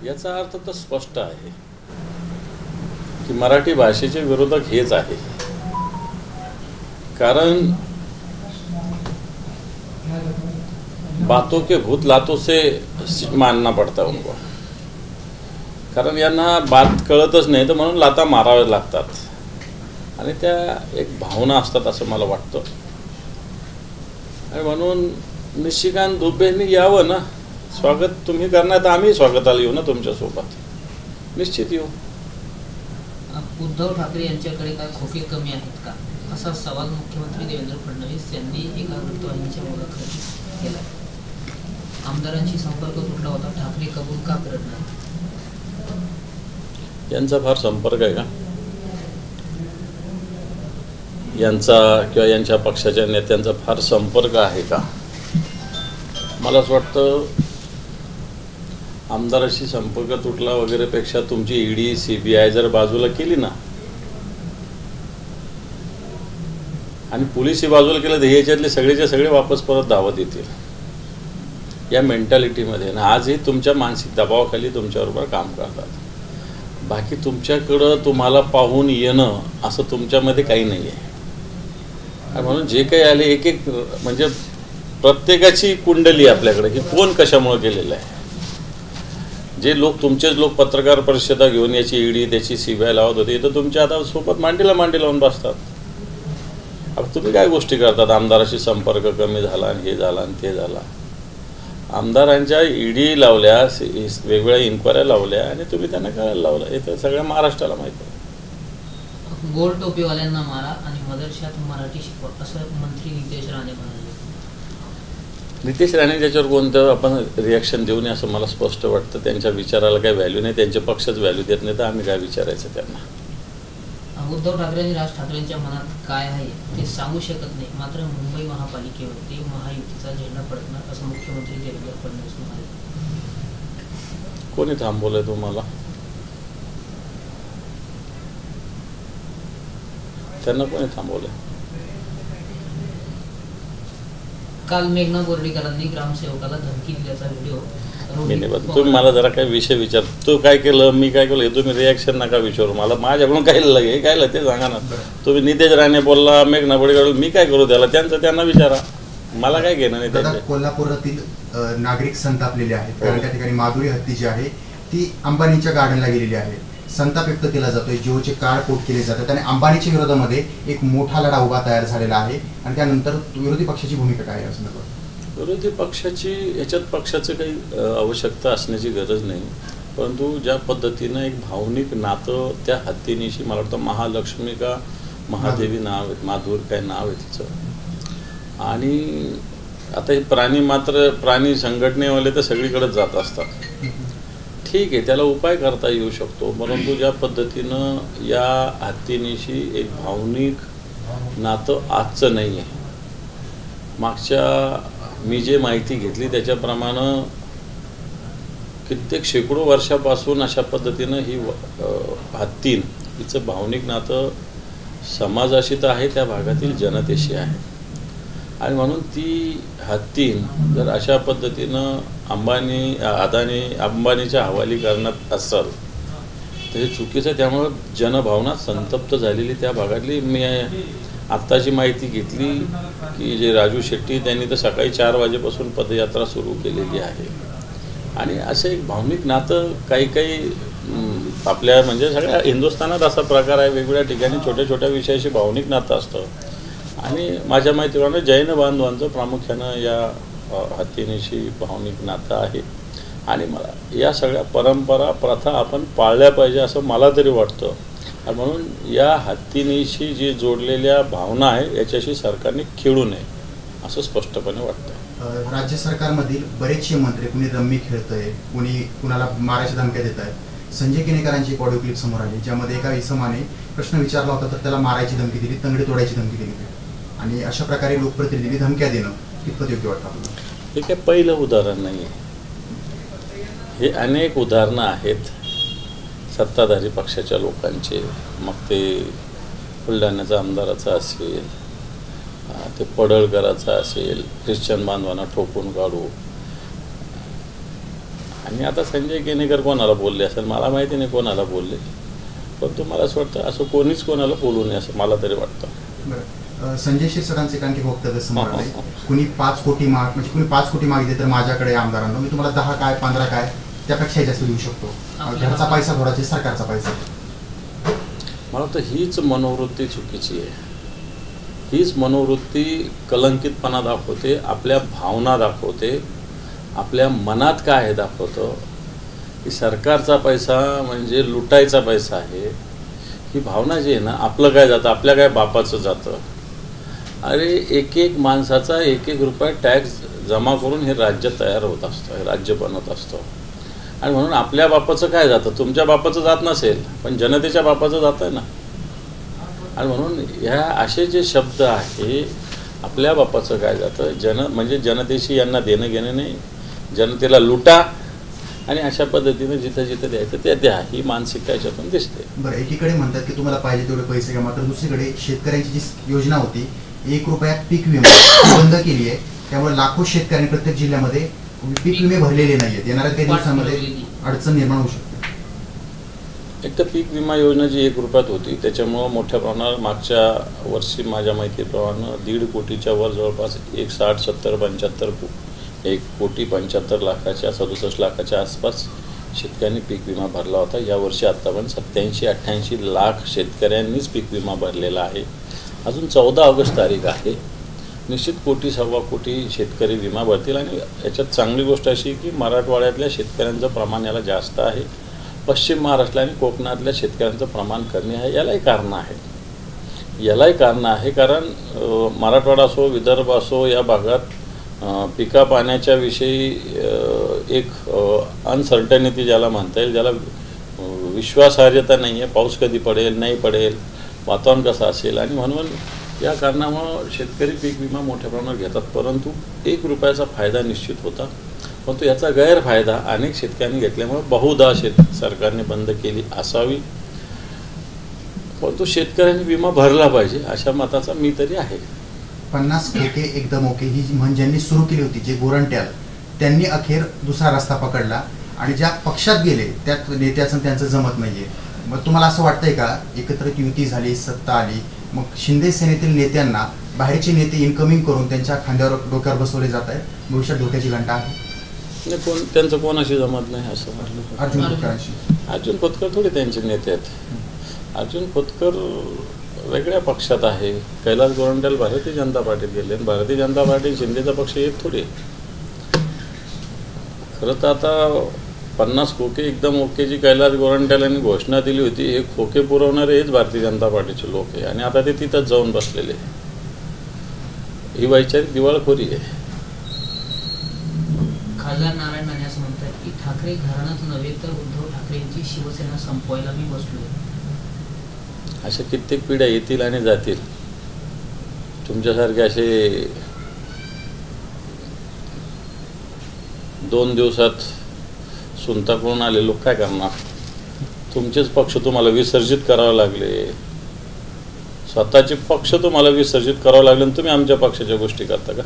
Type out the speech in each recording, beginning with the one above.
याचा अर्थ तर स्पष्ट आहे की मराठी भाषेचे विरोधक हेच आहे. कारण बातों के भूत लातों से मानना पड़ता है उनको. कारण यांना बात कळतच नाही तर म्हणून लाता माराव्या लागतात आणि त्या एक भावना असतात असं मला वाटतं. आणि म्हणून निशिकांत दुबेंनी यावं ना. स्वागत तुम्ही करणार तर आम्ही स्वागताला येऊ ना तुमच्यासोबत. निश्चित येऊ. उद्धव ठाकरे यांच्याकडे काय खोके कमी आहेत का असा सवाल मुख्यमंत्री देवेंद्र फडणवीस यांनी एका वृत्तवाहिनीच्या मुलाखतीत केला. आमदारांशी संपर्क तुटला होता, ठाकरे कबूल का करत नाही? यांचा फार संपर्क आहे का? यांचा किंवा यांच्या पक्षाच्या नेत्यांचा फार संपर्क आहे का? मला असं वाटतं आमदाराशी संपर्क तुटला वगैरे पेक्षा तुमची ईडी सीबीआय जर बाजूला केली ना आणि पोलिसही बाजूला केलं तर ह्याच्यातले सगळेचे सगळे वापस परत धावत येतील या मेंटॅलिटीमध्ये. आणि आजही तुमच्या मानसिक दबावाखाली तुमच्याबरोबर काम करतात. बाकी तुमच्याकडं तुम्हाला पाहून येणं असं तुमच्यामध्ये काही नाही आहे. म्हणून जे काही आले एक एक म्हणजे प्रत्येकाची कुंडली आपल्याकडे की कोण कशामुळे केलेलं आहे. जे लोक तुमचेच लोक पत्रकार परिषदा घेऊन याची ईडी त्याची सीबीआय लावत होते तर तुमच्या आता सोबत मांडीला मांडी लावून बसतात. आता तुम्ही काय गोष्टी करतात? आमदाराशी संपर्क कमी झाला आणि हे झाला आणि ते झाला. आमदारांच्या ईडी लावल्या, वेगवेगळ्या इन्क्वायऱ्या लावल्या आणि तुम्ही त्यांना करायला लावलं. हे तर सगळ्या महाराष्ट्राला माहिती आहे. गोल टोपीवाल्यांना मारा आणि मदरशात मराठी शिकवा असं मंत्री नितेश राणे म्हणाले. नितेश राणे त्याच्यावर कोणतं आपण रिॲक्शन देऊ नये असं मला स्पष्ट वाटतं. त्यांच्या विचाराला काही व्हॅल्यू नाही. त्यांचे पक्षच व्हॅल्यू देत नाही तर आम्ही काय विचारायचं त्यांना. उद्धव ठाकरे आणि राज ठाकरेंच्या मनात काय आहे ते सांगू शकत नाही. मात्र मुंबई महापालिकेवरती महायुतीचा झेंडा फडकणार असं मुख्यमंत्री देवेंद्र फडणवीस म्हणाले. कोणी थांबवलंय तुम्हाला? त्यांना कोणी थांबवलंय? काल मेघना बोर्डीकरांनी ग्रामसेवकाला धमकी दिल्याचा व्हिडिओ. तुम्ही मला जरा काही विषय विचार. तू काय केलं मी काय केलं हे तुम्ही रिॲक्शन नका विचारू मला. माझ्याकडून काय लगे काय ते सांगा ना. तुम्ही नितेश राणे बोलला, मेघना बोर्डीकर, मी काय करू त्याला? त्यांचं त्यांना विचारा. मला काय घेणं नाही त्याचे. कोल्हापुरातील नागरिक संतापलेले आहेत कारण त्या ठिकाणी माधुरी हत्ती जी आहे ती अंबानीच्या गार्डनला गेलेली आहे. संताप व्यक्त केला जातोय, जिओचे कार्ड कोट केले जातात आणि अंबानीच्या विरोधामध्ये एक मोठा लढा उभा तयार झालेला आहे. आणि त्यानंतर विरोधी पक्षाची भूमिका काय आहे असं? विरोधी पक्षाची याच्यात पक्षाचं काही आवश्यकता असण्याची गरज नाही. परंतु ज्या पद्धतीनं एक भावनिक नातं त्या हत्तीनीशी, मला वाटतं महालक्ष्मी का महादेवी नाव आहे, माधुर काय नाव आहे तिचं. आणि आता हे प्राणी संघटनेवाले तर सगळीकडेच जात असतात. ठीक आहे, त्याला उपाय करता येऊ शकतो. परंतु ज्या पद्धतीनं या हत्तीनीशी एक भावनिक नातं आजचं नाही आहे. मागच्या मी जे माहिती घेतली त्याच्याप्रमाणे कित्येक शेकडो वर्षापासून अशा पद्धतीनं ही हत्तीन हिचं भावनिक नातं समाजाशी तर आहे, त्या भागातील जनतेशी आहे. आणि म्हणून ती हत्तीन जर अशा पद्धतीनं अंबानीच्या हवाली करण्यात असेल तर हे चुकीचं आहे. त्यामुळं जनभावना संतप्त झालेली त्या भागातली. मी आत्ताची माहिती घेतली की जे राजू शेट्टी त्यांनी तर सकाळी 4 वाजेपासून पदयात्रा सुरू केलेली आहे. आणि असं एक भावनिक नातं काही आपल्या म्हणजे सगळ्या हिंदुस्थानात असा प्रकार आहे. वेगवेगळ्या ठिकाणी छोट्या छोट्या विषयाशी भावनिक नातं असतं. आणि माझ्या माहितीप्रमाणे जैन बांधवांचं प्रामुख्यानं या हत्तीनीशी भावनिक नातं आहे. आणि मला या सगळ्या परंपरा प्रथा आपण पाळल्या पाहिजे असं मला तरी वाटतं. आणि म्हणून या हत्तीनीशी जी जोडलेल्या भावना आहे याच्याशी सरकारने खेळू नये असं स्पष्टपणे वाटतं. राज्य सरकारमधील बरेचसे मंत्री कुणी रम्मी खेळतंय, कुणी कुणाला मारायच्या धमक्या देत आहेत. संजय केनेकरांची एक ऑडिओ क्लिप समोर आली ज्यामध्ये एका इसमाने प्रश्न विचारला होता तर त्याला मारायची धमकी दिली, तंगडे तोडायची धमकी दिली. आणि अशा प्रकारे लोकप्रतिनिधी धमक्या देणं कितपत योग्य वाटतं आपल्याला? हे काय पहिलं उदाहरण नाही आहे. हे अनेक उदाहरणं आहेत सत्ताधारी पक्षाच्या लोकांचे. मग ते बुलढाण्याचा आमदाराचा असेल, ते पडळकराचा असेल, ख्रिश्चन बांधवांना ठोकून काढू. आणि आता संजय केनेकर कोणाला बोलले असेल मला माहिती नाही कोणाला बोलले, पण तुम्हाला असं वाटतं असं कोणीच कोणाला बोलू नये असं मला तरी वाटतं. बरं, संजय शिरसाटांचे कारण की वक्तव्य समोर आलंय, कुणी 5 कोटी म्हणजे कुणी 5 कोटी मागितले तर माझ्याकडे आमदारांना मी तुम्हाला 10 काय 15 काय त्यापेक्षा जास्त देऊ शकतो, घरचा पैसा थोडाचे सरकारचा पैसा. मला वाटतं हीच मनोवृत्ती चुकीची आहे. हीच मनोवृत्ती कलंकितपणा दाखवते, आपल्या भावना दाखवते, आपल्या मनात काय आहे दाखवतं की सरकारचा पैसा म्हणजे लुटायचा पैसा आहे. ही भावना जी आहे ना, आपलं काय जातं, आपल्या काय बापाचं जातं. अरे एक एक माणसाचा 1-1 रुपया टॅक्स जमा करून हे राज्य तयार होत असतं, हे राज्य बनत असतं. आणि म्हणून आपल्या बापाचं काय जातं, तुमच्या बापाचं जात नसेल पण जनतेच्या बापाचं जातं आहे ना. आणि म्हणून ह्या असे जे शब्द आहे, आपल्या बापाचं काय जातं, म्हणजे जनतेशी यांना देणं घेणं नाही, जनतेला लुटा आणि अशा पद्धतीने जिथं जिथं द्यायचं ते द्या, ही मानसिकता याच्यातून दिसते. बरं, एकीकडे म्हणतात की तुम्हाला पाहिजे तेवढे पैसे घ्या, मात्र दुसरीकडे शेतकऱ्यांची जी योजना होती 1 रुपयात पीक विमा बंद केली आहे, त्यामुळे लाखो शेतकऱ्यांनी प्रत्येक जिल्ह्यामध्ये पीक विमे भरलेले नाहीयेत. येणाऱ्या काही दिवसांमध्ये अडचण निर्माण होऊ शकते. एक तर पीक विमा योजना जी 1 रुपयात होती त्याच्यामुळं मोठ्या प्रमाणावर मागच्या वर्षी माझ्या माहितीप्रमाणे 1.5 कोटीच्या वर जवळपास 60, 70, 75 1,75,00,000 67 लाखाच्या आसपास शेतकऱ्यांनी पीक विमा भरला होता. यावर्षी आत्तापर्यंत 87-88 लाख शेतकऱ्यांनीच पीक विमा भरलेला आहे. अजून 14 ऑगस्ट तारीख आहे. निश्चित 1-1.25 कोटी शेतकरी विमा भरतील. आणि याच्यात चांगली गोष्ट अशी की मराठवाड्यातल्या शेतकऱ्यांचं प्रमाण याला जास्त आहे, पश्चिम महाराष्ट्र आणि कोकणातल्या शेतकऱ्यांचं प्रमाण कमी आहे. यालाही कारण आहे कारण मराठवाडा असो विदर्भ असो या भागात पिका पाण्याच्या विषयी एक अनसर्टनिटी ज्याला म्हणता येईल, ज्याला विश्वासार्हता नाही आहे. पाऊस कधी पडेल नाही पडेल, वातावरण कसं असेल, आणि म्हणून या कारणामुळं शेतकरी पीक विमा मोठ्या प्रमाणावर घेतात. परंतु 1 रुपयाचा फायदा निश्चित होता, परंतु याचा गैरफायदा अनेक शेतकऱ्यांनी घेतल्यामुळे बहुधा सरकारने बंद केली असावी. परंतु शेतकऱ्यांनी विमा भरला पाहिजे अशा मताचा मी तरी आहे. 50 ओके एकदम ओके ही म्हण ज्यांनी सुरू केली होती, जे गोरंट्याल, त्यांनी अखेर दुसरा रस्ता पकडला आणि ज्या पक्षात गेले त्यात नेत्याचं त्यांचं जमत नाहीये. मग तुम्हाला असं वाटतंय का एकत्रित युती झाली, सत्ता आली, मग शिंदे सेनेतील नेत्यांना बाहेरचे नेते इनकमिंग करून त्यांच्या खांद्यावर डोक्यावर बसवले जात आहे, भविष्यात धोक्याची घंटा आहे? त्यांचं कोणाशी जमत नाही असं म्हटलं. अर्जुन खोतकर थोडी त्यांचे नेते आहेत. अर्जुन खोतकर वेगळ्या पक्षात आहे. कैलास गोरंट्याल भारतीय जनता पार्टीत गेले आणि भारतीय जनता पार्टी शिंदेचा पक्ष एक थोडी. खरं तर आता 50 खोके एकदम ओके जी कैलास गोरंट्याल यांनी घोषणा दिली होती, हे खोके पुरवणारे हेच भारतीय जनता पार्टीचे लोक आहे आणि आता ते तिथंच जाऊन बसलेले. ही वैचारिक दिवाळखोरी आहे. खासदार नारायण राणे असं म्हणतात की ठाकरे घराणंच नव्हे तर उद्धव ठाकरेंची शिवसेना संपवायला मी बसलोय. अशा कित्येक पिढ्या येतील आणि जातील. तुमच्यासारखे असे 2 दिवसात सुनता करून आले लोक काय करणार? तुमचेच पक्ष तुम्हाला विसर्जित करावे लागले, स्वतःचे पक्ष तुम्हाला विसर्जित करावे लागले आणि तुम्ही आमच्या पक्षाच्या गोष्टी करता का?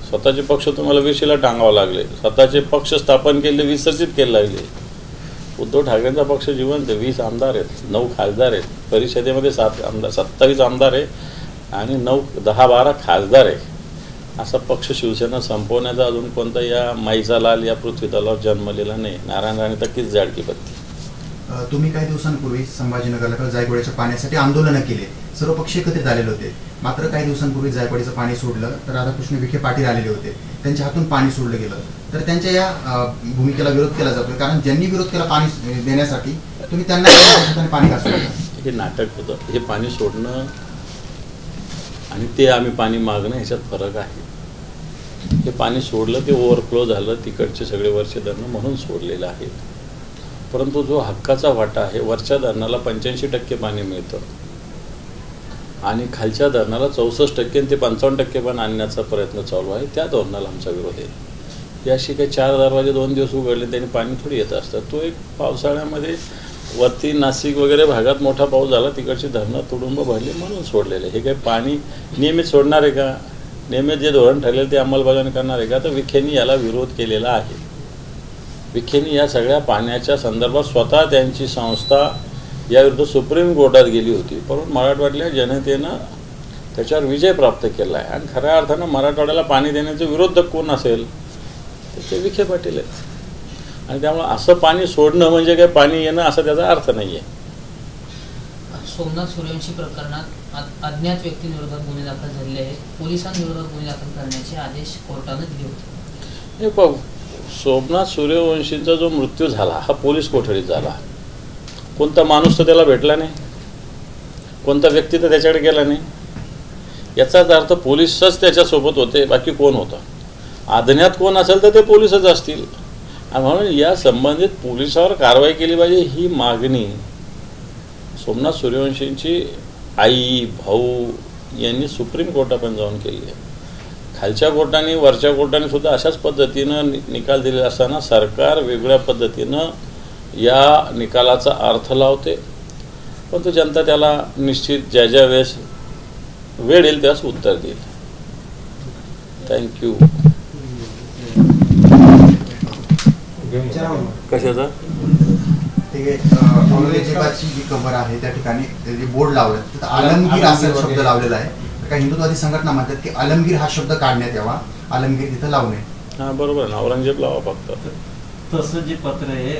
स्वतःचे पक्ष तुम्हाला विशीला टांगावं लागले, स्वतःचे पक्ष स्थापन केले, विसर्जित केले लागले. उद्धव ठाकरेंचा पक्ष जिवंत आहे. 20 आमदार आहेत, 9 खासदार आहेत, परिषदेमध्ये 7 आमदार, 27 आमदार आहे आणि 10-12 खासदार आहे. असा पक्ष शिवसेना संपवण्याचा अजून कोणता या माईचा लाल या पृथ्वी तलावर जन्मलेला नाही. नारायण राणे तर किती जाडकी पत्ती. तुम्ही काही दिवसांपूर्वी संभाजीनगरला जायकवाडीच्या पाण्यासाठी आंदोलनं केले, सर्व पक्ष एकत्रित आलेले होते. मात्र काही दिवसांपूर्वी जायकवाडीचं पाणी सोडलं तर राधाकृष्ण विखे पाटील आलेले होते, त्यांच्या हातून पाणी सोडलं गेलं. तर त्यांच्या या भूमिकेला विरोध केला जातो, कारण ज्यांनी विरोध केला पाणी देण्यासाठी तुम्ही त्यांना पाणी का सोडलं? हे नाटक होतं. हे पाणी सोडणं आणि ते आम्ही पाणी मागणं ह्याच्यात फरक आहे. हे पाणी सोडलं, ते ओव्हरफ्लो झालं, तिकडचे सगळे वरचे धरणं म्हणून सोडलेलं आहे. परंतु जो हक्काचा वाटा आहे, वरच्या धरणाला 85% पाणी मिळतं आणि खालच्या धरणाला 64% ते 55% पण आणण्याचा प्रयत्न चालू आहे. त्या धोरणाला आमचा विरोध आहे. याशी काही 4 दरवाजे 2 दिवस उघडले त्यांनी पाणी थोडी येत असतं. तो एक पावसाळ्यामध्ये वरती नाशिक वगैरे भागात मोठा पाऊस झाला, तिकडची धरणं तुडुंब भरली म्हणून सोडलेले. हे काही पाणी नियमित सोडणार आहे का? नियमित जे धोरण ठरलेलं ते अंमलबजावणी करणार आहे का? तर विखेंनी याला विरोध केलेला आहे. विखेंनी या सगळ्या पाण्याच्या संदर्भात स्वतः त्यांची संस्था याविरुद्ध सुप्रीम कोर्टात गेली होती, परंतु मराठवाड्यातल्या जनतेनं त्याच्यावर विजय प्राप्त केला आहे. आणि खऱ्या अर्थानं मराठवाड्याला पाणी देण्याचे विरोधक कोण असेल तर ते विखे पाटील आहेत. आणि त्यामुळे असं पाणी सोडणं म्हणजे काय पाणी येणं असं त्याचा अर्थ नाही आहे. सोमनाथ सूर्यवंशी प्रकरणात अज्ञात व्यक्तींविरोधात गुन्हे दाखल झालेले आहेत. पोलिसांविरोधात गुन्हे दाखल करण्याचे आदेश कोर्टाने दिले होते. हे पाहू, सोमनाथ सूर्यवंशींचा जो मृत्यू झाला हा पोलीस कोठडीत झाला. कोणता माणूस तर त्याला भेटला नाही, कोणता व्यक्ती तर त्याच्याकडे गेला नाही. याचाच अर्थ पोलीसच त्याच्यासोबत होते, बाकी कोण होतं. अज्ञात कोण असेल तर ते पोलीसच असतील. आणि म्हणून या संबंधित पोलिसावर कारवाई केली पाहिजे ही मागणी सोमनाथ सूर्यवंशींची आई भाऊ यांनी सुप्रीम कोर्टापर्यंत जाऊन केली आहे. खालच्या कोर्टाने वरच्या कोर्टाने सुद्धा अशाच पद्धतीनं निकाल दिले असताना सरकार वेगळ्या पद्धतीनं या निकालाचा अर्थ लावते, परंतु जनता त्याला निश्चित ज्या ज्या वेळेस वेळ येईल त्यास उत्तर देईल. थँक्यू. कशाचा औरंगजेबाची जी कबर आहे त्या ठिकाणी जे बोर्ड लावलं तिथं आलमगीर असा शब्द लावलेला आहे. काही हिंदुत्ववादी संघटना म्हणतात की आलमगीर हा शब्द काढण्यात यावा, आलमगीर तिथं लावू नये. हा बरोबर ना, औरंगजेब लावा फक्त. तसं जे पत्र आहे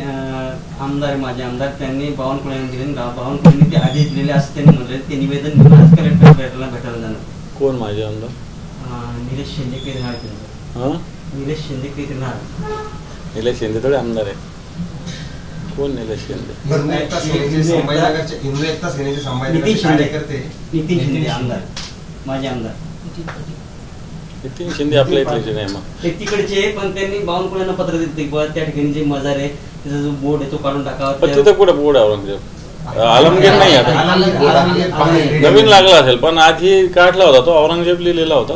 आमदार माझे आमदार त्यांनी बावनकुळ्यांना दिले, बावनकुळ्यांनी ते आधी दिलेले असं त्यांनी म्हटलं. ते निवेदन घेऊन आज कलेक्टरला भेटायला जाणार. कोण माझे आमदार? निलेश शिंदे केरनाळ. हां, निलेश शिंदे केरनाळ. निलेश शिंदे थोडे आमदार आहे. कोण निलेश शिंदे? नितीन शिंदे आमदार, माझे आमदार. नितीन शिंदे आपल्या इथले नाही मग ते तिकडचे, पण त्यांनी बावनकुळ्यांना पत्र दिले त्या ठिकाणी जे मजार आहे त्याचा जो बोर्ड आहे तो काढून टाकावा. पण तिथं कुठे बोर्ड आहे औरंगजेब? आलमगीर नाही आता, नवीन लागला असेल, पण आधी काढला होता तो औरंगजेब लिहिलेला होता.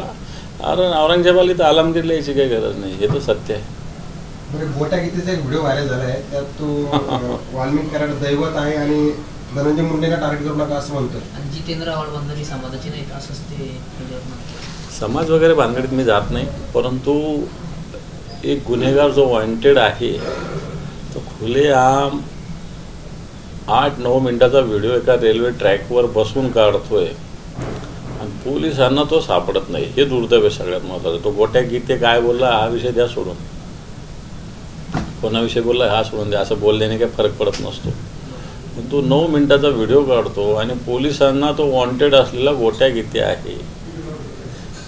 कारण औरंगजेबाला तर आलमगीर लिहायची काही गरज नाही, हे तर सत्य आहे. गोट्या गीतेचा एक व्हिडिओ व्हायरल झाला आहे, त्यात तो वाल्मिकी कराड दैवत आहे आणि धनंजय मुंडेला टार्गेट करू नका असं म्हणतो. आणि जितेंद्र आव्हाड बंधारी समाजाचे नाहीत असंच ते समाज वगैरे भानगडीत मी जात नाही, परंतु एक गुन्हेगार जो वॉन्टेड आहे तो खुलेआम 8-9 मिनिटाचा व्हिडिओ एका रेल्वे ट्रॅकवर बसून काढतोय आणि पोलिसांना तो सापडत नाही. हे दुर्दैव आहे सगळ्यात महत्त्वाचं. तो गोट्या गीते काय बोलला हा विषय द्या सोडून, कोणाविषयी बोलला हा सोडून द्या. असं बोलल्याने काही फरक पडत नसतो. पण तो 9 मिनिटाचा व्हिडिओ काढतो आणि पोलिसांना तो वॉन्टेड असलेला गोट्या गीते आहे.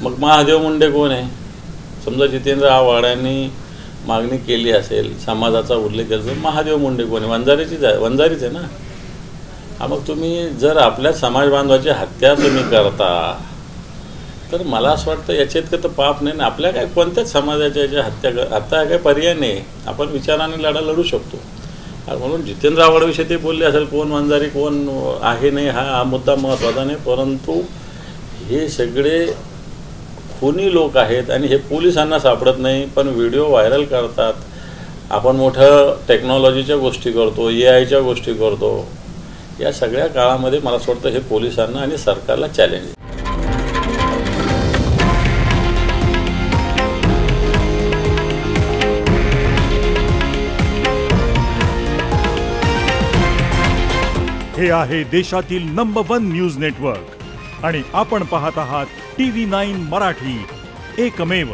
मग महादेव मुंडे कोण आहे? समजा जितेंद्र आव्हाडांनी मागणी केली असेल, समाजाचा उल्लेख केला, महादेव मुंडे कोण आहे? वंजारीच आहे ना. हा, मग तुम्ही जर आपल्या समाज बांधवाची हत्या तुम्ही करता तर मला असं वाटतं याच्या इतकं तर पाप नाही ना. आपल्या काय कोणत्याच समाजाच्या याच्या हत्या काय पर्याय नाही. आपण विचाराने लढा लढू शकतो. म्हणून जितेंद्र आव्हाडविषयी ते बोलले असेल, कोण वंजारी कोण आहे नाही हा मुद्दा महत्त्वाचा नाही, परंतु हे सगळे खूनी लोक आहेत आणि हे पोलिसांना सापडत नाही, पण व्हिडिओ व्हायरल करतात. आपण मोठं टेक्नॉलॉजीच्या गोष्टी करतो, AI च्या गोष्टी करतो. या सगळ्या काळामध्ये मला असं वाटतं हे पोलिसांना आणि सरकारला चॅलेंज आहे. हे आहे देशातील नंबर 1 न्यूज नेटवर्क आणि आपण पाहत आहात TV9 मराठी, एकमेव.